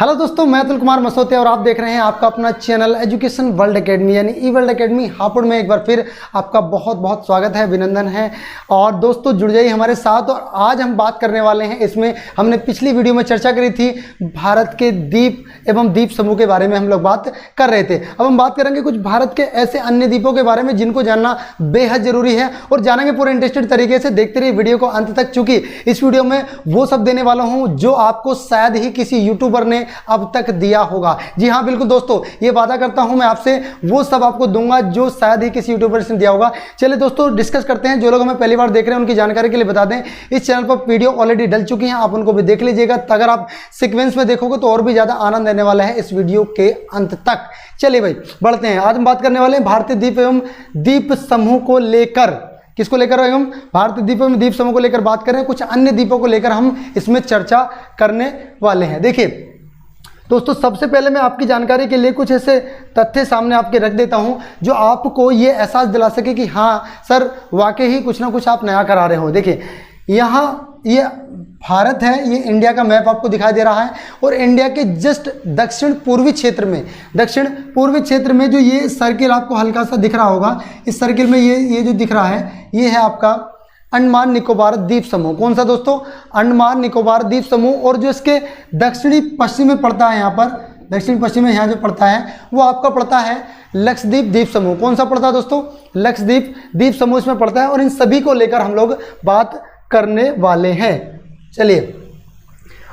Hello दोस्तों, मैं अतुल कुमार मसोतिया और आप देख रहे हैं आपका अपना चैनल एजुकेशन वर्ल्ड एकेडमी यानी ई वर्ल्ड एकेडमी हापुड़ में। एक बार फिर आपका बहुत बहुत स्वागत है, अभिनंदन है। और दोस्तों जुड़ जाइए हमारे साथ। और आज हम बात करने वाले हैं, इसमें हमने पिछली वीडियो में चर्चा करी थी भारत के द्वीप एवं द्वीप समूह के बारे में हम लोग बात कर रहे थे। अब हम बात करेंगे कुछ भारत के ऐसे अन्य द्वीपों के बारे में जिनको जानना बेहद जरूरी है और जानेंगे पूरे इंटरेस्टेड तरीके से। देखते रहिए वीडियो को अंत तक, चूंकि इस वीडियो में वो सब देने वाला हूं जो आपको शायद ही किसी यूट्यूबर ने अब तक दिया होगा। जी हां, बिल्कुल दोस्तों, ये वादा करता हूं मैं आपसे, वो सब आपको दूंगा जो शायद ही किसी यूट्यूबर ने दिया होगा। चलिए दोस्तों डिस्कस करते हैं। जो लोग हमें पहली बार देख रहे हैं उनकी जानकारी के लिए बता दें, इस चैनल पर वीडियो ऑलरेडी डल चुकी हैं, आप उनको भी देख लीजिएगा। अगर आप सीक्वेंस में देखोगे तो और भी ज्यादा आनंद देने वाला है इस वीडियो के अंत तक। चलिए भाई बढ़ते हैं। आज हम बात करने वाले हैं भारतीय द्वीप एवं द्वीप समूह को लेकर। किसको लेकर हम भारतीय द्वीप एवं द्वीप समूह को लेकर बात करें, कुछ अन्य द्वीपों को लेकर हम इसमें चर्चा करने वाले हैं। देखिए दोस्तों, सबसे पहले मैं आपकी जानकारी के लिए कुछ ऐसे तथ्य सामने आपके रख देता हूं जो आपको ये एहसास दिला सके कि हाँ सर, वाकई ही कुछ ना कुछ आप नया करा रहे हो। देखिए यहाँ ये भारत है, ये इंडिया का मैप आपको दिखाई दे रहा है और इंडिया के जस्ट दक्षिण पूर्वी क्षेत्र में जो ये सर्किल आपको हल्का सा दिख रहा होगा, इस सर्किल में ये जो दिख रहा है ये है आपका अंडमान निकोबार द्वीप समूह। कौन सा दोस्तों? अंडमान निकोबार द्वीप समूह। और जो इसके दक्षिणी पश्चिम में पड़ता है, यहाँ पर दक्षिण पश्चिम में यहाँ जो पड़ता है वो आपका पड़ता है लक्षद्वीप द्वीप समूह। कौन सा पड़ता है दोस्तों? लक्षद्वीप द्वीप समूह इसमें पड़ता है और इन सभी को लेकर हम लोग बात करने वाले हैं। चलिए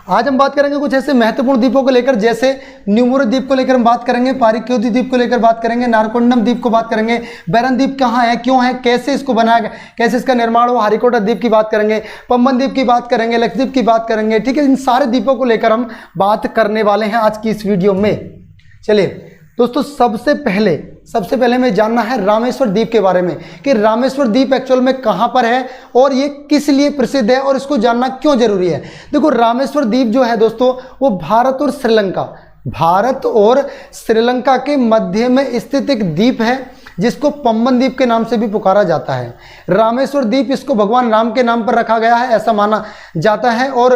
आज हम बात करेंगे कुछ ऐसे महत्वपूर्ण द्वीपों को लेकर, जैसे न्यूमोरो द्वीप को लेकर हम बात करेंगे, पारिक्योती द्वीप को लेकर बात करेंगे, नारकोंडम द्वीप को बात करेंगे, बैरन द्वीप कहाँ है, क्यों है, कैसे इसको बनाया गया, कैसे इसका निर्माण हुआ, हरिकोटा द्वीप की बात करेंगे, पंबन द्वीप की बात करेंगे, लक्षद्वीप की बात करेंगे। ठीक है, इन सारे द्वीपों को लेकर हम बात करने वाले हैं आज की इस वीडियो में। चलिए दोस्तों, सबसे पहले हमें जानना है रामेश्वर द्वीप के बारे में कि रामेश्वर द्वीप एक्चुअल में कहां पर है और ये किस लिए प्रसिद्ध है और इसको जानना क्यों जरूरी है। देखो रामेश्वर द्वीप जो है दोस्तों, वो भारत और श्रीलंका के मध्य में स्थित एक द्वीप है जिसको पंबन द्वीप के नाम से भी पुकारा जाता है। रामेश्वर द्वीप इसको भगवान राम के नाम पर रखा गया है ऐसा माना जाता है। और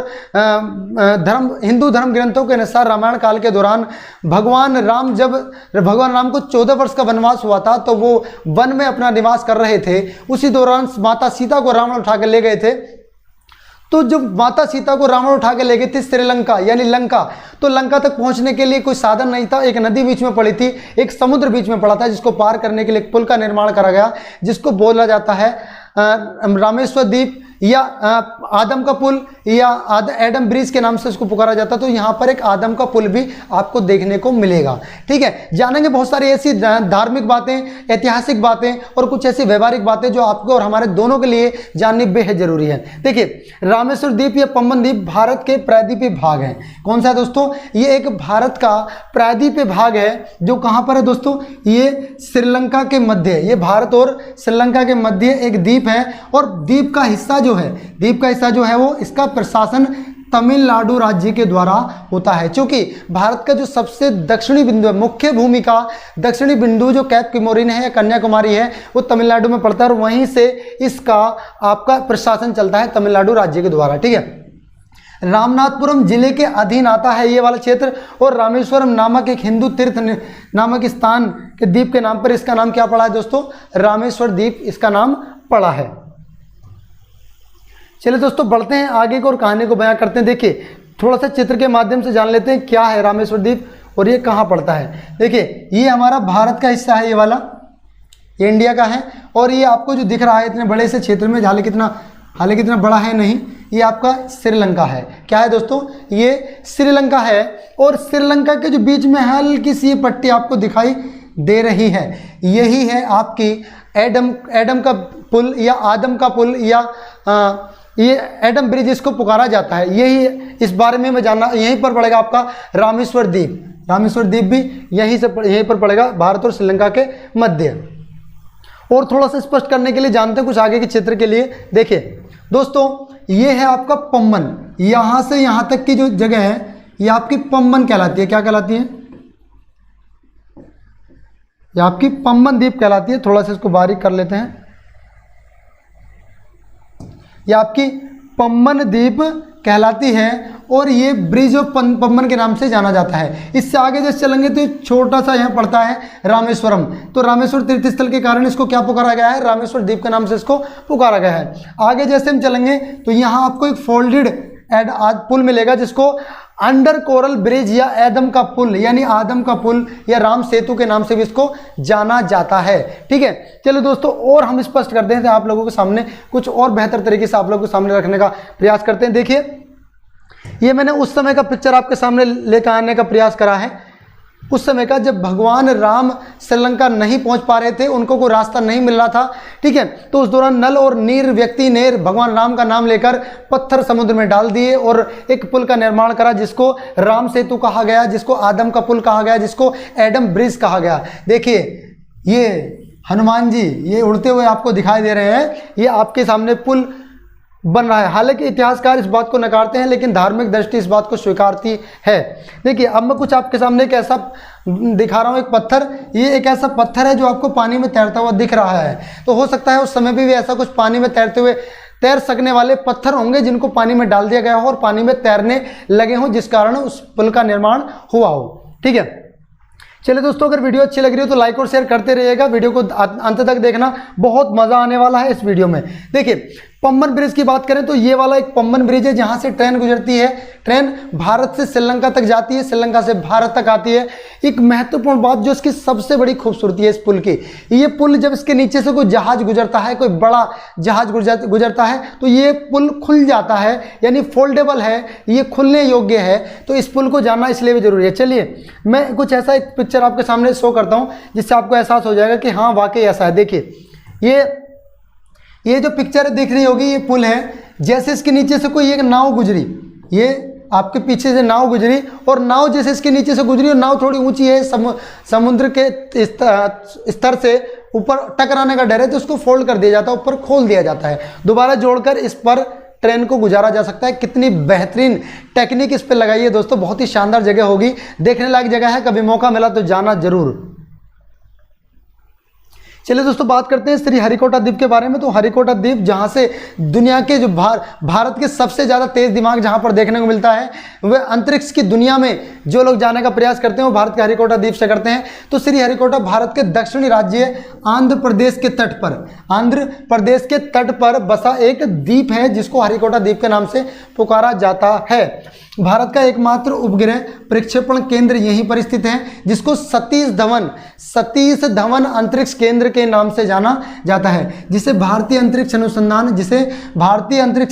हिंदू धर्म ग्रंथों के अनुसार रामायण काल के दौरान भगवान राम को 14 वर्ष का वनवास हुआ था, तो वो वन में अपना निवास कर रहे थे। उसी दौरान माता सीता को रावण उठा कर ले गए थे। तो जब माता सीता को रावण उठा के ले गए थे श्रीलंका यानी लंका, तो लंका तक पहुंचने के लिए कोई साधन नहीं था। एक नदी बीच में पड़ी थी, एक समुद्र बीच में पड़ा था, जिसको पार करने के लिए एक पुल का निर्माण करा गया, जिसको बोला जाता है रामेश्वर द्वीप या आदम का पुल या एडम ब्रिज के नाम से इसको पुकारा जाता। तो यहाँ पर एक आदम का पुल भी आपको देखने को मिलेगा। ठीक है, जानेंगे बहुत सारी ऐसी धार्मिक बातें, ऐतिहासिक बातें और कुछ ऐसी व्यवहारिक बातें जो आपको और हमारे दोनों के लिए जाननी बेहद जरूरी है। देखिए रामेश्वर द्वीप या पंबन द्वीप भारत के प्रायद्वीपीय भाग है। कौन सा है दोस्तों? ये एक भारत का प्रायद्वीपीय भाग है जो कहाँ पर है दोस्तों? ये श्रीलंका के मध्य, ये भारत और श्रीलंका के मध्य एक द्वीप है। और द्वीप का हिस्सा जो है वो इसका प्रशासन तमिलनाडु राज्य के द्वारा होता है। क्योंकि भारत का जो सबसे दक्षिणी बिंदु है, मुख्य भूमि का दक्षिणी बिंदु जो कैप किमोरिन है या कन्याकुमारी है, वो तमिलनाडु में पड़ता है और वहीं से इसका आपका प्रशासन चलता है तमिलनाडु राज्य के द्वारा। ठीक है, रामनाथपुरम जिले के अधीन आता है ये वाला क्षेत्र। और रामेश्वरम नामक एक हिंदू तीर्थ नामक स्थान के द्वीप के नाम पर इसका नाम क्या पड़ा है दोस्तों? रामेश्वर द्वीप इसका नाम पड़ा है। चलिए दोस्तों बढ़ते हैं आगे को और कहानी को बयां करते हैं। देखिए थोड़ा सा चित्र के माध्यम से जान लेते हैं क्या है रामेश्वर द्वीप और ये कहाँ पड़ता है। देखिए ये हमारा भारत का हिस्सा है, ये वाला ये इंडिया का है। और ये आपको जो दिख रहा है इतने बड़े से क्षेत्र में, हालांकि कितना बड़ा है नहीं, ये आपका श्रीलंका है। क्या है दोस्तों? ये श्रीलंका है। और श्रीलंका के जो बीच में हल्की सी पट्टी आपको दिखाई दे रही है, यही है आपकी एडम का पुल या आदम का पुल या ये एडम ब्रिज इसको पुकारा जाता है। यही इस बारे में मैं जानना, यहीं पर पड़ेगा आपका रामेश्वर द्वीप भी यहीं पर पड़ेगा, भारत और श्रीलंका के मध्य। और थोड़ा सा स्पष्ट करने के लिए जानते हैं कुछ आगे के क्षेत्र के लिए। देखिए दोस्तों ये है आपका पंबन, यहाँ से यहाँ तक की जो जगह है ये आपकी पंबन कहलाती है। क्या कहलाती है? ये आपकी पंबन द्वीप कहलाती है। थोड़ा सा इसको बारीक कर लेते हैं। ये आपकी पंबन द्वीप कहलाती है और ये ब्रिज ऑफ पम्बन के नाम से जाना जाता है। इससे आगे जैसे चलेंगे तो छोटा सा यहाँ पड़ता है रामेश्वरम। तो रामेश्वर तीर्थ स्थल के कारण इसको क्या पुकारा गया है, रामेश्वर द्वीप के नाम से इसको पुकारा गया है। आगे जैसे हम चलेंगे तो यहाँ आपको एक फोल्डेड पुल मिलेगा जिसको अंडर कोरल ब्रिज या एदम का पुल यानी आदम का पुल या राम सेतु के नाम से भी इसको जाना जाता है। ठीक है, चलो दोस्तों और हम स्पष्ट करते हैं आप लोगों के सामने, कुछ और बेहतर तरीके से आप लोगों के सामने रखने का प्रयास करते हैं। देखिए, ये मैंने उस समय का पिक्चर आपके सामने लेकर आने का प्रयास करा है, उस समय का जब भगवान राम श्रीलंका नहीं पहुंच पा रहे थे, उनको कोई रास्ता नहीं मिल रहा था। ठीक है, तो उस दौरान नल और नीर व्यक्ति ने भगवान राम का नाम लेकर पत्थर समुद्र में डाल दिए और एक पुल का निर्माण करा जिसको राम सेतु कहा गया, जिसको आदम का पुल कहा गया, जिसको एडम ब्रिज कहा गया। देखिए, ये हनुमान जी ये उड़ते हुए आपको दिखाई दे रहे हैं, ये आपके सामने पुल बन रहा है। हालांकि इतिहासकार इस बात को नकारते हैं लेकिन धार्मिक दृष्टि इस बात को स्वीकारती है। देखिए, अब मैं कुछ आपके सामने एक ऐसा दिखा रहा हूँ, एक पत्थर, ये एक ऐसा पत्थर है जो आपको पानी में तैरता हुआ दिख रहा है। तो हो सकता है उस समय भी ऐसा कुछ पानी में तैर सकने वाले पत्थर होंगे जिनको पानी में डाल दिया गया हो और पानी में तैरने लगे हों, जिस कारण उस पुल का निर्माण हुआ हो। ठीक है, चलिए दोस्तों, अगर वीडियो अच्छी लग रही हो तो लाइक और शेयर करते रहिएगा, वीडियो को अंत तक देखना, बहुत मजा आने वाला है इस वीडियो में। देखिए, पम्बन ब्रिज की बात करें तो ये वाला एक पम्बन ब्रिज है जहां से ट्रेन गुजरती है। ट्रेन भारत से श्रीलंका तक जाती है, श्रीलंका से भारत तक आती है। एक महत्वपूर्ण बात जो इसकी सबसे बड़ी खूबसूरती है इस पुल की, ये पुल जब इसके नीचे से कोई जहाज गुजरता है, कोई बड़ा जहाज गुजरता है तो ये पुल खुल जाता है, यानी फोल्डेबल है, ये खुलने योग्य है। तो इस पुल को जानना इसलिए भी जरूरी है। चलिए, मैं कुछ ऐसा एक पिक्चर आपके सामने शो करता हूँ जिससे आपको एहसास हो जाएगा कि हाँ वाकई ऐसा है। देखिए, ये जो पिक्चर दिख रही होगी ये पुल है। जैसे इसके नीचे से कोई एक नाव गुजरी, ये आपके पीछे से नाव गुजरी और नाव जैसे इसके नीचे से गुजरी और नाव थोड़ी ऊंची है, समुद्र के स्तर से ऊपर टकराने का डर है तो उसको फोल्ड कर दिया जाता है, ऊपर खोल दिया जाता है, दोबारा जोड़कर इस पर ट्रेन को गुजारा जा सकता है। कितनी बेहतरीन टेक्निक इस पर लगाई है दोस्तों, बहुत ही शानदार जगह होगी, देखने लायक जगह है, कभी मौका मिला तो जाना जरूर। चलिए दोस्तों, बात करते हैं श्री हरिकोटा द्वीप के बारे में। तो हरिकोटा द्वीप जहां से दुनिया के जो भारत के सबसे ज़्यादा तेज दिमाग जहां पर देखने को मिलता है, वह अंतरिक्ष की दुनिया में जो लोग जाने का प्रयास करते हैं वो भारत के हरिकोटा द्वीप से करते हैं। तो श्री हरिकोटा भारत के दक्षिणी राज्य आंध्र प्रदेश के तट पर बसा एक द्वीप है जिसको हरिकोटा द्वीप के नाम से पुकारा जाता है। भारत का एकमात्र उपग्रह प्रक्षेपण केंद्र यहीं पर स्थित है जिसको सतीश धवन अंतरिक्ष केंद्र के नाम से जाना जाता है, जिसे भारतीय अंतरिक्ष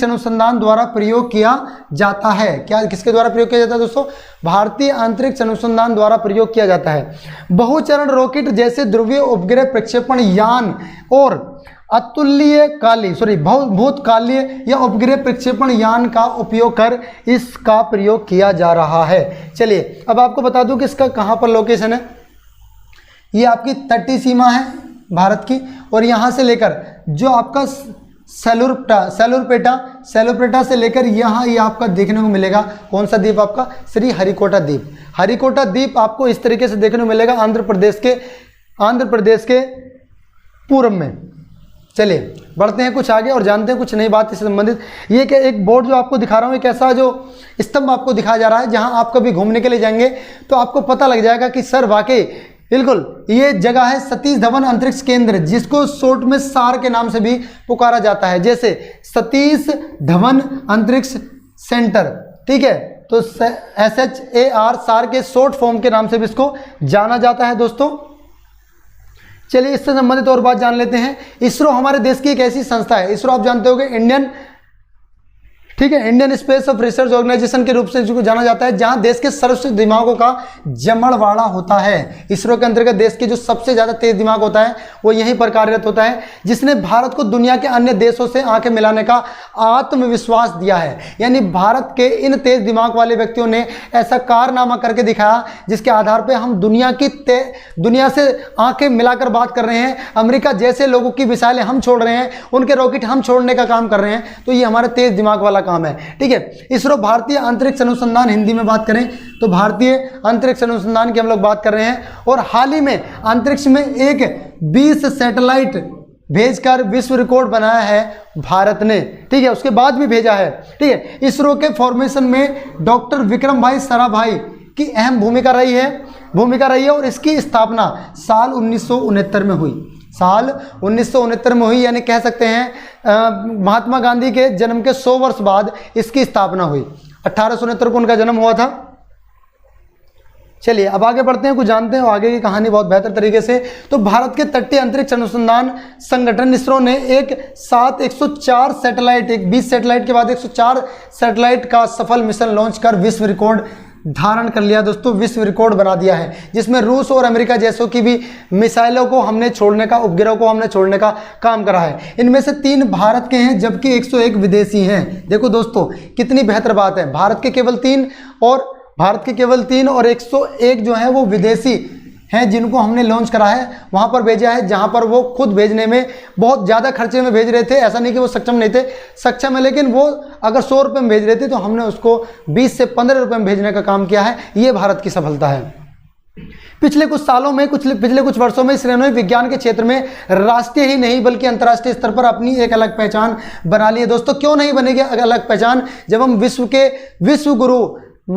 अनुसंधान द्वारा प्रयोग किया जाता है। क्या किसके द्वारा प्रयोग किया जाता है दोस्तों? भारतीय अंतरिक्ष अनुसंधान द्वारा प्रयोग किया जाता है। बहुचरण रॉकेट जैसे ध्रुवीय उपग्रह प्रक्षेपण यान और भूतकालीय या उपग्रह प्रक्षेपण यान का उपयोग कर इसका प्रयोग किया जा रहा है। चलिए, अब आपको बता दूं कि इसका कहां पर लोकेशन है। ये आपकी तटीय सीमा है भारत की और यहां से लेकर जो आपका सेलुरपेटा से लेकर यहाँ ये आपका देखने को मिलेगा। कौन सा द्वीप? आपका श्री हरिकोटा द्वीप। हरिकोटा द्वीप आपको इस तरीके से देखने को मिलेगा आंध्र प्रदेश के पूर्व में। चलिए, बढ़ते हैं कुछ आगे और जानते हैं कुछ नई बात इससे संबंधित। ये कि एक बोर्ड जो आपको दिखा रहा हूँ, एक ऐसा जो स्तंभ आपको दिखाया जा रहा है, जहां आप कभी घूमने के लिए जाएंगे तो आपको पता लग जाएगा कि सर वाकई बिल्कुल ये जगह है सतीश धवन अंतरिक्ष केंद्र, जिसको शॉर्ट में सार के नाम से भी पुकारा जाता है, जैसे सतीश धवन अंतरिक्ष सेंटर। ठीक है, तो SHAR सार के शॉर्ट फॉर्म के नाम से भी इसको जाना जाता है दोस्तों। चलिए, इससे संबंधित और बात जान लेते हैं। इसरो हमारे देश की एक ऐसी संस्था है, इसरो आप जानते होंगे Indian space of research organisation के रूप से जिसको जाना जाता है, जहां देश के सर्वश्रेष्ठ दिमागों का जमणवाड़ा होता है। इसरो के अंतर्गत देश के जो सबसे ज्यादा तेज दिमाग होता है वो यहीं पर कार्यरत होता है, जिसने भारत को दुनिया के अन्य देशों से आंखें मिलाने का आत्मविश्वास दिया है। यानी भारत के इन तेज दिमाग वाले व्यक्तियों ने ऐसा कारनामा करके दिखाया जिसके आधार पर हम दुनिया से आंखें मिलाकर बात कर रहे हैं। अमेरिका जैसे लोगों की मिसाइलें हम छोड़ रहे हैं, उनके रॉकेट हम छोड़ने का काम कर रहे हैं, तो ये हमारे तेज दिमाग वाला काम है। ठीक है, इसरो भारतीय अंतरिक्ष अनुसंधान, हिंदी में बात करें तो भारतीय अंतरिक्ष अनुसंधान की हम लोग बात कर रहे हैं। और हाल ही में अंतरिक्ष में एक 20 भेजकर विश्व रिकॉर्ड बनाया है भारत ने, ठीक है, उसके बाद भी भेजा है, ठीक है। इसरो के फॉर्मेशन में डॉक्टर विक्रम भाई साराभाई की अहम भूमिका रही है और इसकी स्थापना साल 1969 में हुई, साल 1969 में हुई, यानी कह सकते हैं महात्मा गांधी के जन्म के 100 वर्ष बाद इसकी स्थापना हुई। 1869 को उनका जन्म हुआ था। चलिए अब आगे बढ़ते हैं, कुछ जानते हैं आगे की कहानी बहुत बेहतर तरीके से। तो भारत के तटीय अंतरिक्ष अनुसंधान संगठन इसरो ने एक 104 सैटेलाइट, एक 20 सैटेलाइट के बाद 104 सैटेलाइट का सफल मिशन लॉन्च कर विश्व रिकॉर्ड धारण कर लिया दोस्तों, विश्व रिकॉर्ड बना दिया है, जिसमें रूस और अमेरिका जैसों की भी मिसाइलों को हमने छोड़ने का, उपग्रह को हमने छोड़ने का काम करा है। इनमें से 3 भारत के हैं जबकि 101 विदेशी हैं। देखो दोस्तों कितनी बेहतर बात है, भारत के केवल 3 और 101 जो है वो विदेशी हैं जिनको हमने लॉन्च करा है, वहाँ पर भेजा है जहाँ पर वो खुद भेजने में बहुत ज़्यादा खर्चे में भेज रहे थे। ऐसा नहीं कि वो सक्षम नहीं थे, सक्षम है, लेकिन वो अगर 100 रुपये में भेज रहे थे तो हमने उसको 20 से 15 रुपये में भेजने का काम किया है। ये भारत की सफलता है। पिछले कुछ सालों में, पिछले कुछ वर्षों में इसरो ने विज्ञान के क्षेत्र में राष्ट्रीय ही नहीं बल्कि अंतर्राष्ट्रीय स्तर पर अपनी एक अलग पहचान बना ली है। दोस्तों क्यों नहीं बनेगी अलग पहचान, जब हम विश्व गुरु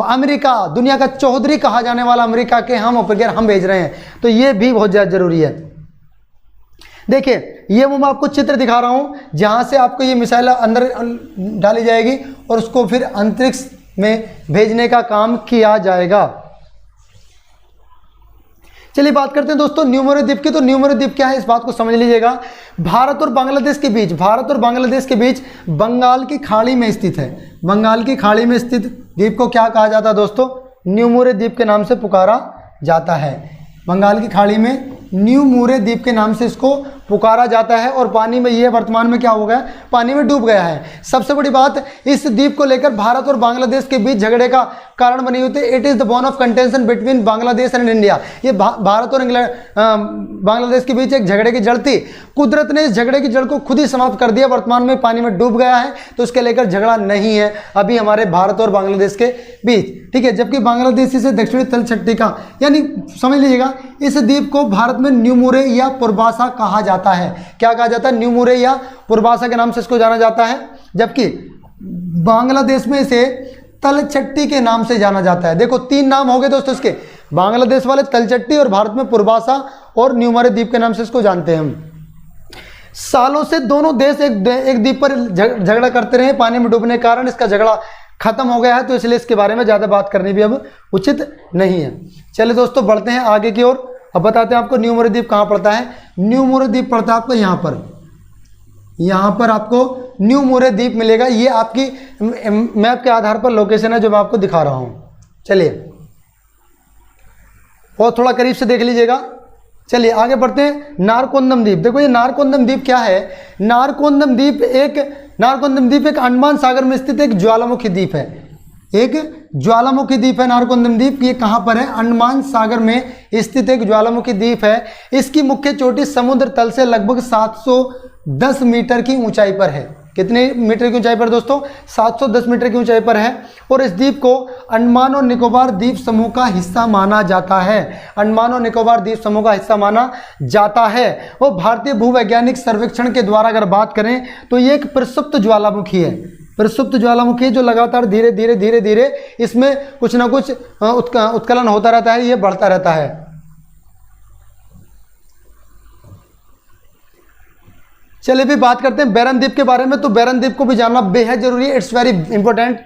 अमेरिका, दुनिया का चौधरी कहा जाने वाला अमेरिका के हम उपग्रह हम भेज रहे हैं, तो ये भी बहुत ज़्यादा जरूरी है। देखिए ये मैं आपको चित्र दिखा रहा हूं जहां से आपको ये मिसाइल अंदर डाली जाएगी और उसको फिर अंतरिक्ष में भेजने का काम किया जाएगा। चलिए बात करते हैं दोस्तों न्यूमोरे द्वीप की। तो न्यूमोरे द्वीप क्या है, इस बात को समझ लीजिएगा। भारत और बांग्लादेश के बीच बंगाल की खाड़ी में स्थित है। बंगाल की खाड़ी में स्थित द्वीप को क्या कहा जाता है दोस्तों, न्यूमोरे द्वीप के नाम से पुकारा जाता है। बंगाल की खाड़ी में न्यूमोरे द्वीप के नाम से इसको पुकारा जाता है और पानी में ये वर्तमान में क्या हो गया, पानी में डूब गया है। सबसे बड़ी बात, इस द्वीप को लेकर भारत और बांग्लादेश के बीच झगड़े का कारण बनी हुई थी। It is the bone of contention between Bangladesh and India. ये भारत और बांग्लादेश के बीच एक झगड़े की जड़ थी। कुदरत ने इस झगड़े की जड़ को खुद ही समाप्त कर दिया, वर्तमान में पानी में डूब गया है, तो उसके लेकर झगड़ा नहीं है अभी हमारे भारत और बांग्लादेश के बीच, ठीक है। जबकि बांग्लादेशी से दक्षिणी तलछटी का, यानी समझ लीजिएगा इस द्वीप को भारत में न्यूमोरे या पुरबासा कहा जाता है। क्या कहा जाता है, न्यूमोरे या पुरबासा के नाम से इसको जाना जाता है, जबकि बांग्लादेश में इसे तलछट्टी के नाम से जाना जाता है। देखो 3 नाम हो गए दोस्तों इसके, बांग्लादेश वाले तलछट्टी और भारत में पुरबासा और न्यूमोरे द्वीप के नाम से इसको जानते हैं हम। सालों से दोनों देश एक द्वीप पर झगड़ा करते रहे, पानी में डूबने के कारण इसका झगड़ा खत्म हो गया है, तो इसलिए इसके बारे में ज़्यादा बात करनी भी अब उचित नहीं है। चलिए दोस्तों बढ़ते हैं आगे की ओर। अब बताते हैं आपको न्यूमोरे द्वीप कहाँ पड़ता है। न्यूमोरे द्वीप पड़ता है आपको यहाँ पर आपको न्यूमोरे द्वीप मिलेगा। ये आपकी मैप के आधार पर लोकेशन है जो मैं आपको दिखा रहा हूँ। चलिए और थोड़ा करीब से देख लीजिएगा। चलिए आगे बढ़ते हैं। नारकोंदम द्वीप, देखो ये नारकोंदम द्वीप क्या है। नारकोंदम द्वीप एक अंडमान सागर में स्थित एक ज्वालामुखी द्वीप है। एक ज्वालामुखी द्वीप है नारकोंदम द्वीप। ये कहाँ पर है, अंडमान सागर में स्थित एक ज्वालामुखी द्वीप है। इसकी मुख्य चोटी समुद्र तल से लगभग 710 मीटर की ऊंचाई पर है। कितने मीटर की ऊंचाई पर दोस्तों, 710 मीटर की ऊंचाई पर है। और इस द्वीप को अंडमान और निकोबार द्वीप समूह का हिस्सा माना जाता है। अंडमान और निकोबार द्वीप समूह का हिस्सा माना जाता है। वो भारतीय भूवैज्ञानिक सर्वेक्षण के द्वारा अगर बात करें तो ये एक प्रसुप्त ज्वालामुखी है। प्रसुप्त ज्वालामुखी जो लगातार धीरे धीरे इसमें कुछ ना कुछ उत्कलन होता रहता है, ये बढ़ता रहता है। चलिए भी बात करते हैं बैरन द्वीप के बारे में। तो बैरन द्वीप को भी जानना बेहद जरूरी है, इट्स वेरी इंपॉर्टेंट।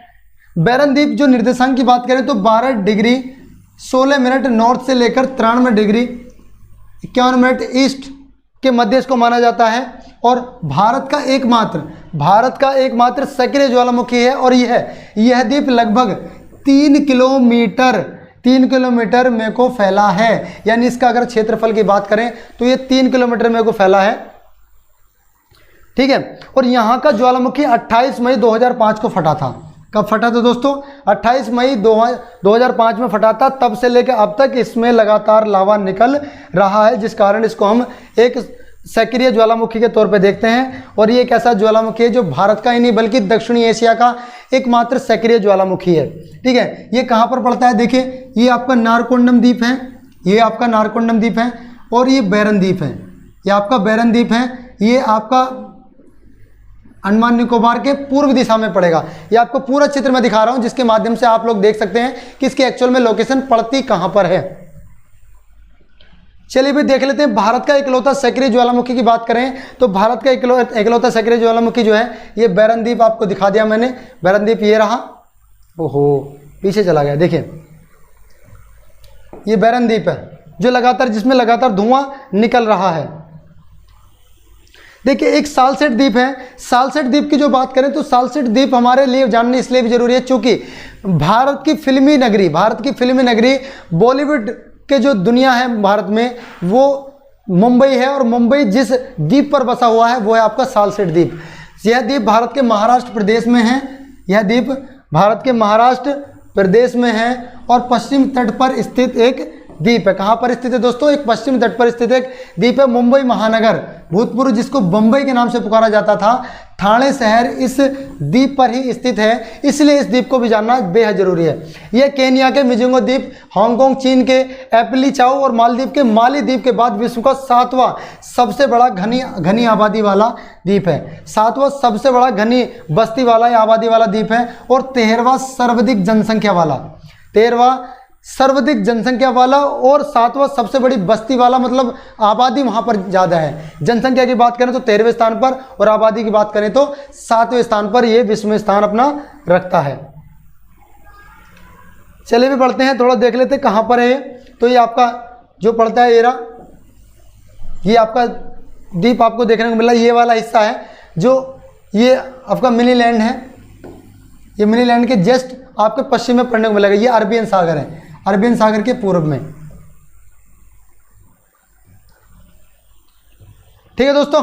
बैरन द्वीप जो निर्देशांक की बात करें तो 12 डिग्री 16 मिनट नॉर्थ से लेकर 93 डिग्री 51 मिनट ईस्ट के मध्य इसको माना जाता है। और भारत का एकमात्र सक्रिय ज्वालामुखी है। और यह द्वीप लगभग 3 किलोमीटर में को फैला है। यानी इसका अगर क्षेत्रफल की बात करें तो ये 3 किलोमीटर में को फैला है, ठीक है। और यहाँ का ज्वालामुखी 28 मई 2005 को फटा था। कब फटा था दोस्तों, 28 मई 2005 में फटा था। तब से लेकर अब तक इसमें लगातार लावा निकल रहा है, जिस कारण इसको हम एक सक्रिय ज्वालामुखी के तौर पे देखते हैं। और ये एक ऐसा ज्वालामुखी है जो भारत का ही नहीं बल्कि दक्षिणी एशिया का एकमात्र सक्रिय ज्वालामुखी है, ठीक है। ये कहाँ पर पड़ता है, देखिए ये आपका नारकोंडम द्वीप है, ये आपका नारकोंडम द्वीप है और ये बैरन द्वीप है, ये आपका बैरन द्वीप है। ये आपका अंडमान निकोबार के पूर्व दिशा में पड़ेगा। ये आपको पूरा चित्र में दिखा रहा हूं, जिसके माध्यम से आप लोग देख सकते हैं कि इसकी एक्चुअल में लोकेशन पड़ती कहां पर है। चलिए भी देख लेते हैं भारत का इकलौता सक्रिय ज्वालामुखी की बात करें तो भारत का इकलौता सक्रिय ज्वालामुखी जो है ये बैरन द्वीप आपको दिखा दिया मैंने। बैरन द्वीप ये रहा, ओहो पीछे चला गया, देखिए ये बैरन द्वीप है जो लगातार, जिसमें लगातार धुआं निकल रहा है। देखिए एक सालसेट द्वीप है। सालसेट द्वीप की जो बात करें तो सालसेट द्वीप हमारे लिए जानने इसलिए भी जरूरी है क्योंकि भारत की फिल्मी नगरी बॉलीवुड के जो दुनिया है भारत में, वो मुंबई है, और मुंबई जिस द्वीप पर बसा हुआ है वो है आपका सालसेट द्वीप। यह द्वीप भारत के महाराष्ट्र प्रदेश में है। यह द्वीप भारत के महाराष्ट्र प्रदेश में है और पश्चिम तट पर स्थित एक द्वीप है। कहाँ पर स्थित है दोस्तों? एक पश्चिम तट पर स्थित एक द्वीप है। मुंबई महानगर भूतपूर्व जिसको बंबई के नाम से पुकारा जाता था, ठाणे शहर इस द्वीप पर ही स्थित है, इसलिए इस द्वीप को भी जानना बेहद जरूरी है। यह केन्या के मिजुंगो द्वीप, हांगकांग चीन के एपलीचाओ और मालदीव के माली द्वीप के बाद विश्व का 7वां सबसे बड़ा घनी आबादी वाला द्वीप है। 7वां सबसे बड़ा घनी बस्ती वाला या आबादी वाला द्वीप है और 13वां सर्वाधिक जनसंख्या वाला, 13वां सर्वाधिक जनसंख्या वाला और 7वां सबसे बड़ी बस्ती वाला, मतलब आबादी वहां पर ज़्यादा है। जनसंख्या की बात करें तो 13वें स्थान पर और आबादी की बात करें तो 7वें स्थान पर यह विश्व में स्थान अपना रखता है। चलिए भी बढ़ते हैं, थोड़ा देख लेते हैं कहाँ पर है। तो ये आपका जो पड़ता है एरा, ये आपका द्वीप आपको देखने को मिला, ये वाला हिस्सा है जो ये आपका मिनी लैंड है। ये मिनी लैंड के जस्ट आपके पश्चिम में पड़ने को मिलेगा। ये अरबियन सागर है, अरबियन सागर के पूर्व में। ठीक है दोस्तों,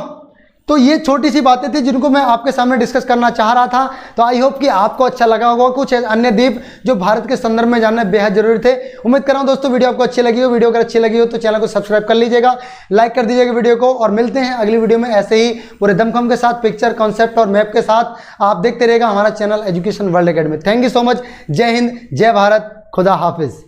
तो ये छोटी सी बातें थी जिनको मैं आपके सामने डिस्कस करना चाह रहा था। तो आई होप कि आपको अच्छा लगा होगा। कुछ अन्य द्वीप जो भारत के संदर्भ में जानना बेहद जरूरी थे। उम्मीद कर रहा हूं दोस्तों वीडियो आपको अच्छी लगी हो। वीडियो अगर अच्छी लगी हो तो चैनल को सब्सक्राइब कर लीजिएगा, लाइक कर दीजिएगा वीडियो को, और मिलते हैं अगली वीडियो में ऐसे ही पूरे दमखम के साथ, पिक्चर, कॉन्सेप्ट और मैप के साथ। आप देखते रहेगा हमारा channel education world academy. Thank you so much. जय हिंद, जय भारत, खुदा हाफिज।